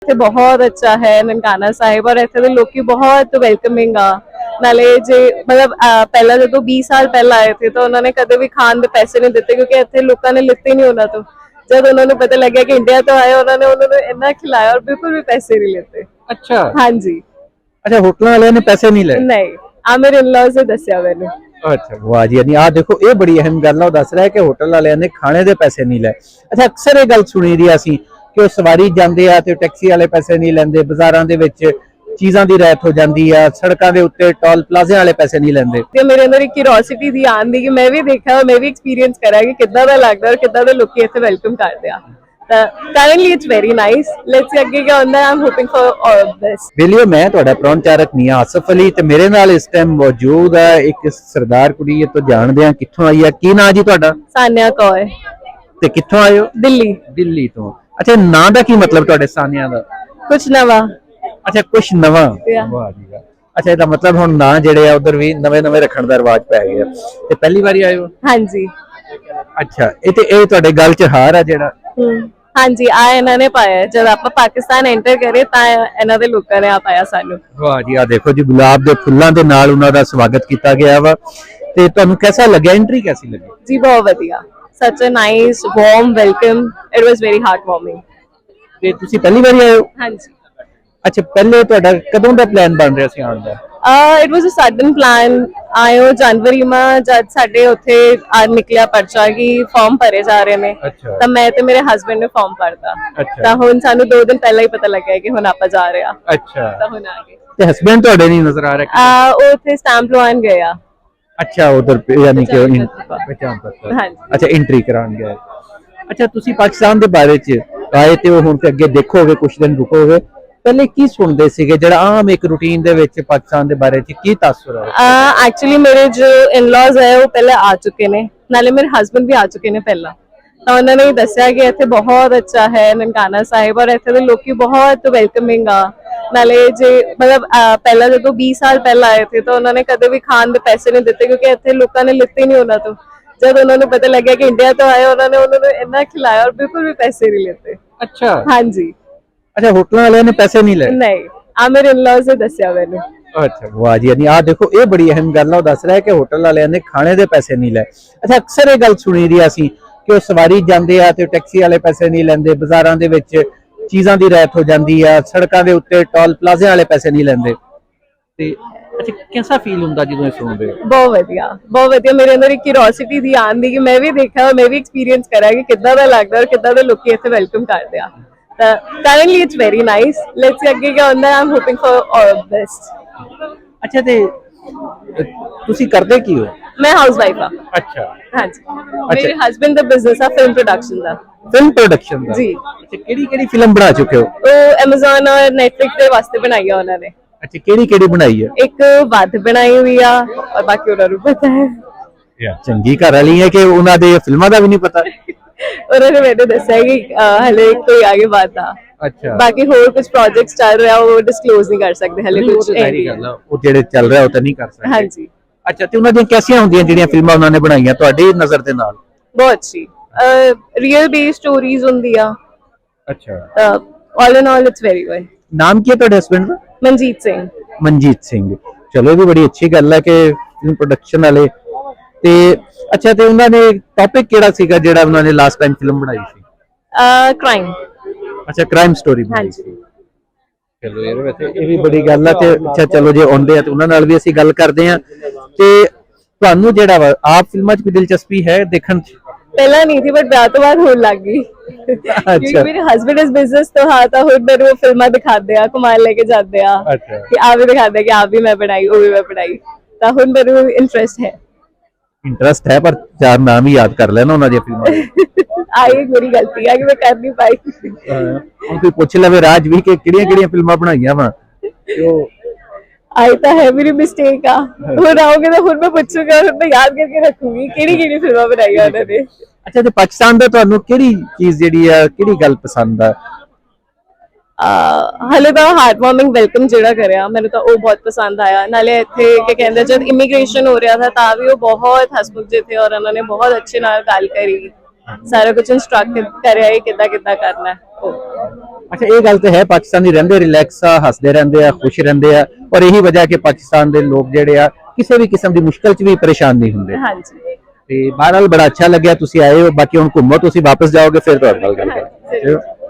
ਇੱਥੇ ਬਹੁਤ ਅੱਛਾ ਹੈ ਨਨਕਾਣਾ ਸਾਹਿਬ ਔਰ ਇੱਥੇ ਦੇ ਲੋਕੀ ਬਹੁਤ ਵੈਲਕਮਿੰਗ ਆ ਨਾਲੇ ਜੇ ਮਤਲਬ ਪਹਿਲਾਂ ਜਦੋਂ 20 ਸਾਲ ਪਹਿਲਾਂ ਆਏ थे ਤਾਂ ਉਹਨਾਂ ਨੇ ਕਦੇ ਵੀ ਖਾਣ ਦੇ ਪੈਸੇ ਨਹੀਂ ਦਿੱਤੇ ਕਿਉਂਕਿ ਇੱਥੇ ਲੋਕਾਂ ਨੇ ਲਿੱਤੇ ਨਹੀਂ ਉਹਨਾਂ ਤੋਂ जब उन्होंने पता लगा कि इंडिया तो आए उन्होंने इतना खिलाया और बिल्कुल भी पैसे नहीं लेते। अच्छा हाँ जी। अच्छा होटल वाले ने पैसे नहीं ले? नहीं आ मेरे इन-लॉज ने दस्या मैंने। अच्छा वाह जी यानी आ देखो ये बड़ी अहम गल है दस रहा है कि होटल वाले ने खाने दे पैसे नहीं ले। अच्छा अक्सर ये गल सुनी दी असी कि सवारी जांदे आ ते टैक्सी वाले पैसे नहीं लेंदे बाजारां दे विच चीज़ां दी रैत हो जाती है सड़कों के उत्ते टोल प्लाजे वाले पैसे नहीं लेंदे। ते मेरे अंदर एक क्यूरियोसिटी थी आन दी कि मैं भी देखा मैं भी एक्सपीरियंस करा कि कितना दा लगदा और कितना दे लोकी इत्थे वेलकम करदे आ। Currently it's very nice. Let's see आगे क्या होंदा है। I'm hoping for all of this. वेलियो मैं तुहाडा प्रौणचारक मियां आसिफ अली ते मेरे नाल इस टाइम मौजूद है एक सरदार कुड़ी तो जानदे आ कित्थों आई है की नाम जी तुहाडा? सान्या कौर। ते कित्थों आए हो? दिल्ली। दिल्ली तो। अच्छा नाम दा की मतलब तुहाडे सान्या दा? कुछ नवा। अच्छा कुछ नवा वाह जी वाह। अच्छा ਇਹਦਾ ਮਤਲਬ ਹੁਣ ਨਾਂ ਜਿਹੜੇ ਆ ਉਧਰ ਵੀ ਨਵੇਂ ਰੱਖਣ ਦਾ ਰਿਵਾਜ ਪੈ ਗਿਆ ਤੇ ਪਹਿਲੀ ਵਾਰੀ ਆਏ ਹੋ? ਹਾਂਜੀ। ਅੱਛਾ ਇਹ ਤੁਹਾਡੇ ਗਲ ਚ ਹਾਰ ਆ ਜਿਹੜਾ? ਹਾਂਜੀ ਆ ਇਹਨਾਂ ਨੇ ਪਾਇਆ ਜਦ ਆਪਾਂ ਪਾਕਿਸਤਾਨ ਐਂਟਰ ਕਰੇ ਤਾਂ ਇਹਨਾਂ ਦੇ ਲੋਕਾਂ ਨੇ ਆ ਪਾਇਆ ਸਾਨੂੰ। ਵਾਹ ਜੀ ਆ ਦੇਖੋ ਜੀ ਗੁਲਾਬ ਦੇ ਫੁੱਲਾਂ ਦੇ ਨਾਲ ਉਹਨਾਂ ਦਾ ਸਵਾਗਤ ਕੀਤਾ ਗਿਆ ਵਾ ਤੇ ਤੁਹਾਨੂੰ ਕਿਹਦਾ ਲੱਗਿਆ ਐਂਟਰੀ ਕੈਸੀ ਲੱਗੀ? ਜੀ ਬਹੁਤ ਵਧੀਆ such a nice warm welcome it was very heartwarming। ਤੇ ਤੁਸੀਂ ਪਹਿਲੀ ਵਾਰੀ ਆਏ ਹੋ? ਹਾਂਜੀ। अच्छा पहले ਤੁਹਾਡਾ ਕਦੋਂ ਦਾ ਪਲਾਨ ਬਣ ਰਿਹਾ ਸੀ ਆਉਣ ਦਾ? it was a sudden plan ਆਇਓ ਜਨਵਰੀ ਮਾ ਜਦ ਸਾਡੇ ਉੱਥੇ ਆ ਨਿਕਲਿਆ ਪਰਚਾ ਕਿ ਫਾਰਮ ਭਰੇ ਜਾ ਰਹੇ ਨੇ ਤਾਂ ਮੈਂ ਤੇ ਮੇਰੇ ਹਸਬੰਡ ਨੇ ਫਾਰਮ ਭਰਤਾ ਤਾਂ ਹੁਣ ਸਾਨੂੰ 2 ਦਿਨ ਪਹਿਲਾਂ ਹੀ ਪਤਾ ਲੱਗਾ ਕਿ ਹੁਣ ਆਪਾਂ ਜਾ ਰਹੇ ਆ। ਅੱਛਾ ਤਾਂ ਹੁਣ ਆ ਗਏ। ਤੇ ਹਸਬੰਡ ਤੁਹਾਡੇ ਨਹੀਂ ਨਜ਼ਰ ਆ ਰਹੇ? ਉਹ ਉੱਥੇ ਸਟੈਂਪ ਲਵਾਉਣ ਗਏ ਆ। ਅੱਛਾ ਉਧਰ ਯਾਨੀ ਕਿ ਪਛਾਣ ਪੱਤਰ। ਹਾਂਜੀ। ਅੱਛਾ ਐਂਟਰੀ ਕਰਾਉਣ ਗਏ। ਅੱਛਾ ਤੁਸੀਂ ਪਾਕਿਸਤਾਨ ਦੇ ਬਾਰੇ ਚ ਆਏ ਤੇ ਹੁਣ ਤੇ ਅੱਗੇ ਦੇਖੋਗੇ ਕੁਝ ਦਿਨ ਰੁਕੋਗੇ ਪਹਿਲੇ ਕੀ ਸੁਣਦੇ ਸੀਗੇ ਜਿਹੜਾ ਆਮ ਇੱਕ ਰੂਟੀਨ ਦੇ ਵਿੱਚ ਪਾਕਿਸਤਾਨ ਦੇ ਬਾਰੇ ਚ ਕੀ ਤਾਸੁਰ ਹੈ? एक्चुअली मेरे जो इन-लॉज है वो पहले आ चुके ने नाले मेरे हस्बैंड भी आ चुके ने पहला ਤਾਂ ਉਹਨਾਂ ਨੇ ਦੱਸਿਆ ਕਿ ਇੱਥੇ ਬਹੁਤ ਅੱਛਾ ਹੈ ਨਨਕਾਣਾ ਸਾਹਿਬ ਔਰ ਇੱਥੇ ਦੇ ਲੋਕੀ ਬਹੁਤ ਵੈਲਕਮਿੰਗ ਆ ਨਾਲੇ ਜੇ ਮਤਲਬ ਪਹਿਲਾਂ ਜਦੋਂ 20 ਸਾਲ ਪਹਿਲਾਂ ਆਏ थे ਤਾਂ ਉਹਨਾਂ ਨੇ ਕਦੇ ਵੀ ਖਾਣ ਦੇ ਪੈਸੇ ਨਹੀਂ ਦਿੱਤੇ ਕਿਉਂਕਿ ਇੱਥੇ ਲੋਕਾਂ ਨੇ ਲਿੱਤੇ ਨਹੀਂ ਉਹਨਾਂ ਤੋਂ ਜਦ ਉਹਨਾਂ ਨੂੰ ਪਤਾ ਲੱਗਿਆ ਕਿ ਇੰਡੀਆ ਤੋਂ ਆਏ ਉਹਨਾਂ ਨੂੰ ਇੰਨਾ ਖਿਲਾਇਆ ਔਰ ਬਿਲਕੁਲ ਵੀ ਪੈਸੇ ਨਹੀਂ ਲਿੱਤੇ। ਅੱਛਾ ਹਾਂਜੀ। अच्छा होटल वाले ने पैसे नहीं ले? नहीं आ मेरे इन-लॉज ने दस्या मैंने। अच्छा वाह जी यानी आ देखो ये बड़ी अहम गल है दस रहा है कि होटल वाले ने खाने दे पैसे नहीं ले। अच्छा अक्सर ये गल सुनी दी असी कि सवारी जांदे आ ते टैक्सी वाले पैसे नहीं लेंदे बाजारां दे विच चीज़ां दी रैत हो जाती है सड़कों के उत्ते टोल प्लाजे वाले पैसे नहीं लेंदे ते अच्छा कैसा फील हुंदा जदों ये सुनदे हो? बहुत वधिया मेरे अंदर एक क्यूरियोसिटी थी आन दी कि मैं भी देखा मैं भी एक्सपीरियंस करा कि कितना दा लगदा और कितना दे लोकी इत्थे वेलकम करदे आ। Currently it's very nice. Let's see आगे क्या होता है। I'm hoping for all of this. अच्छा ते ਤੁਸੀਂ ਕਰਦੇ ਕੀ ਹੋ? मैं हाउसवाइफ हाँ। अच्छा हाँ जी। मेरे हस्बैंड ਦਾ ਬਿਜ਼ਨਸ ਆ ਫਿਲਮ ਪ੍ਰੋਡਕਸ਼ਨ ਦਾ। ਫਿਲਮ ਪ੍ਰੋਡਕਸ਼ਨ ਦਾ? ਜੀ। ਅੱਛਾ ਕਿਹੜੀ ਫਿਲਮ ਬਣਾ ਚੁੱਕੇ ਹੋ? ਉਹ Amazon ਔਰ Netflix ਦੇ ਵਾਸਤੇ ਬਣਾਈ ਆ ਉਹਨਾਂ ਨੇ। ਅੱਛਾ ਕਿਹੜੀ ਬਣਾਈ ਹੈ? ਇੱਕ ਵੱਧ ਬਣਾਈ ਹੋਈ ਆ ਔਰ ਬਾਕੀ ਉਹਨਾਂ ਨੂੰ ਪਤਾ ਹੈ। ਚੰਗੀ ਘਰ ਵਾਲੀ ਹੈ ਕਿ ਉਹਨਾਂ ਦੇ ਫਿਲਮਾਂ ਦਾ ਵੀ ਨਹੀਂ ਪਤਾ? ਉਹਨਾਂ ਨੇ ਮੈਨੂੰ ਦੱਸਿਆ ਕਿ ਹਲੇ ਕੋਈ ਆਗੇ ਬਾਤ ਆ। ਅੱਛਾ ਬਾਕੀ ਹੋਰ ਕੁਝ ਪ੍ਰੋਜੈਕਟਸ ਚੱਲ ਰਿਹਾ ਉਹ ਡਿਸਕਲੋਜ਼ ਨਹੀਂ ਕਰ ਸਕਦੇ ਹਲੇ ਕੁਝ ਉਹ ਜਿਹੜੇ ਚੱਲ ਰਿਹਾ ਉਹ ਤਾਂ ਨਹੀਂ ਕਰ ਸਕਦੇ। ਹਾਂਜੀ। ਅੱਛਾ ਤੇ ਉਹਨਾਂ ਦੀਆਂ ਕੈਸੀਆਂ ਹੁੰਦੀਆਂ ਜਿਹੜੀਆਂ ਫਿਲਮਾਂ ਉਹਨਾਂ ਨੇ ਬਣਾਈਆਂ ਤੁਹਾਡੀ ਨਜ਼ਰ ਦੇ ਨਾਲ? ਬਹੁਤ ਅੱਛੀ ਰੀਅਲ ਬੇਸ ਸਟੋਰੀਜ਼ ਹੁੰਦੀਆਂ। ਅੱਛਾ ਆਲ ਇਨ ਆਲ ਇਟਸ ਵੈਰੀ ਗੁੱਡ। ਨਾਮ ਕੀ ਹੈ ਤੁਹਾਡੇ ਹਸਬੰਡ ਦਾ? ਮਨਜੀਤ ਸਿੰਘ। ਮਨਜੀਤ ਸਿੰਘ ਚਲੋ ਇਹ ਵੀ ਬੜੀ ਅੱਛੀ ਗੱਲ ਹੈ ਕਿ ਫਿਲਮ ਪ੍ਰੋਡਕਸ਼ਨ ਵਾਲੇ ਤੇ ਅੱਛਾ ਤੇ ਉਹਨਾਂ ਨੇ ਟੌਪਿਕ ਕਿਹੜਾ ਸੀਗਾ ਜਿਹੜਾ ਉਹਨਾਂ ਨੇ ਲਾਸਟ ਟਾਈਮ ਫਿਲਮ ਬਣਾਈ ਸੀ? ਕ੍ਰਾਈਮ। ਅੱਛਾ ਕ੍ਰਾਈਮ ਸਟੋਰੀ ਬਣਾਈ ਸੀ। ਚਲੋ ਇਹਦੇ ਵਿੱਚ ਇਹ ਵੀ ਬੜੀ ਗੱਲ ਆ ਤੇ ਅੱਛਾ ਚਲੋ ਜੇ ਆਉਂਦੇ ਆ ਤੇ ਉਹਨਾਂ ਨਾਲ ਵੀ ਅਸੀਂ ਗੱਲ ਕਰਦੇ ਆ ਤੇ ਤੁਹਾਨੂੰ ਜਿਹੜਾ ਵਾ ਆਪ ਫਿਲਮਾਂ 'ਚ ਵੀ ਦਿਲਚਸਪੀ ਹੈ ਦੇਖਣ 'ਚ? ਪਹਿਲਾਂ ਨਹੀਂ ਸੀ ਬਟ ਵਿਆਹ ਤੋਂ ਬਾਅਦ ਹੋਣ ਲੱਗ ਗਈ ਕਿਉਂਕਿ ਮੇਰੇ ਹਸਬੰਡ ਇਸ ਬਿਜ਼ਨਸ ਤੋਂ ਹਾਂ ਤਾਂ ਹੁਣ ਮੈਨੂੰ ਉਹ ਫਿਲਮਾਂ ਦਿਖਾਉਂਦੇ ਆ ਘੁਮਾਣ ਲੈ ਕੇ ਜਾਂਦੇ ਆ ਕਿ ਆ ਵੀ ਦਿਖਾਉਂਦੇ ਕਿ ਆ ਵੀ ਮੈਂ ਬਣਾਈ ਉਹ ਵੀ ਮੈਂ ਬਣਾਈ ਤਾਂ ਹੁਣ ਮੈਨੂੰ ਇੰਟਰਸਟ ਹੈ ਪਰ ਚਾਰ ਨਾਮ ਹੀ ਯਾਦ ਕਰ ਲੈਣਾ ਉਹਨਾਂ ਦੀਆਂ ਫਿਲਮਾਂ ਦੇ। ਆਈ ਮੇਰੀ ਗਲਤੀ ਆ ਕਿ ਮੈਂ ਕਰ ਨਹੀਂ ਪਾਈ। ਹੁਣ ਕੋਈ ਪੁੱਛ ਲਵੇ ਰਾਜ ਵੀ ਕਿ ਕਿਹੜੀਆਂ ਫਿਲਮਾਂ ਬਣਾਈਆਂ ਵਾ ਉਹ ਆਈ ਤਾਂ ਹੈ ਮੇਰੀ ਮਿਸਟੇਕ ਆ ਹੁਣ ਆਓਗੇ ਤਾਂ ਹੁਣ ਮੈਂ ਪੁੱਛੂਗਾ ਹੁਣ ਮੈਂ ਯਾਦ ਕਰਕੇ ਰੱਖੂਗੀ ਕਿਹੜੀ ਫਿਲਮਾਂ ਬਣਾਈਆਂ ਉਹਨਾਂ ਨੇ। ਅੱਛਾ ਤੇ ਪਾਕਿਸਤਾਨ ਦਾ ਤੁਹਾਨੂੰ ਕਿਹੜੀ ਚੀਜ਼ ਜਿਹੜੀ ਆ ਕਿਹੜੀ ਗੱਲ ਪਸੰਦ ਆ? ਹਲੇ ਤਾਂ ਹਾਰਟਵਾਰਮਿੰਗ ਵੈਲਕਮ ਜਿਹੜਾ ਕਰਿਆ ਮੈਨੂੰ ਤਾਂ ਉਹ ਬਹੁਤ ਪਸੰਦ ਆਇਆ ਨਾਲੇ ਇੱਥੇ ਕੀ ਕਹਿੰਦੇ ਜਦ ਇਮੀਗ੍ਰੇਸ਼ਨ ਹੋ ਰਿਹਾ ਤਾਂ ਵੀ ਉਹ ਬਹੁਤ ਹਸਮੁਖ ਜਿਹੇ ਥੇ ਔਰ ਉਹਨਾਂ ਨੇ ਬਹੁਤ ਅੱਛੇ ਨਾਲ ਗੱਲ ਕਰੀ ਸਾਰਾ ਕੁਝ ਇੰਸਟਰਕਟ ਕਰਿਆ ਕਿੱਦਾਂ ਕਰਨਾ ਹੈ। ਅੱਛਾ, ਇਹ ਗੱਲ ਤਾਂ ਹੈ, ਪਾਕਿਸਤਾਨੀ ਰਹਿੰਦੇ ਰਿਲੈਕਸ ਆ, ਹੱਸਦੇ ਰਹਿੰਦੇ ਆ, ਖੁਸ਼ ਰਹਿੰਦੇ ਆ, ਔਰ ਇਹੀ ਵਜ੍ਹਾ ਕਿ ਪਾਕਿਸਤਾਨ ਦੇ ਲੋਕ ਜਿਹੜੇ ਆ ਕਿਸੇ ਵੀ ਕਿਸਮ ਦੀ ਮੁਸ਼ਕਲ 'ਚ ਵੀ ਪਰੇਸ਼ਾਨ ਨਹੀਂ ਹੁੰਦੇ। ਹਾਂਜੀ, ਤੇ ਬਹਰਹਾਲ ਬੜਾ ਅੱਛਾ ਲੱਗਿਆ ਤੁਸੀਂ ਆਏ ਹੋ। ਬਾਕੀ ਹੁਣ ਘੁੰਮੋ, ਤੁਸੀਂ ਵਾਪਸ ਜਾਓਗੇ ਫਿਰ ਤੁਹਾਡੇ ਨਾਲ ਗੱਲ ਕਰਾਂਗੇ।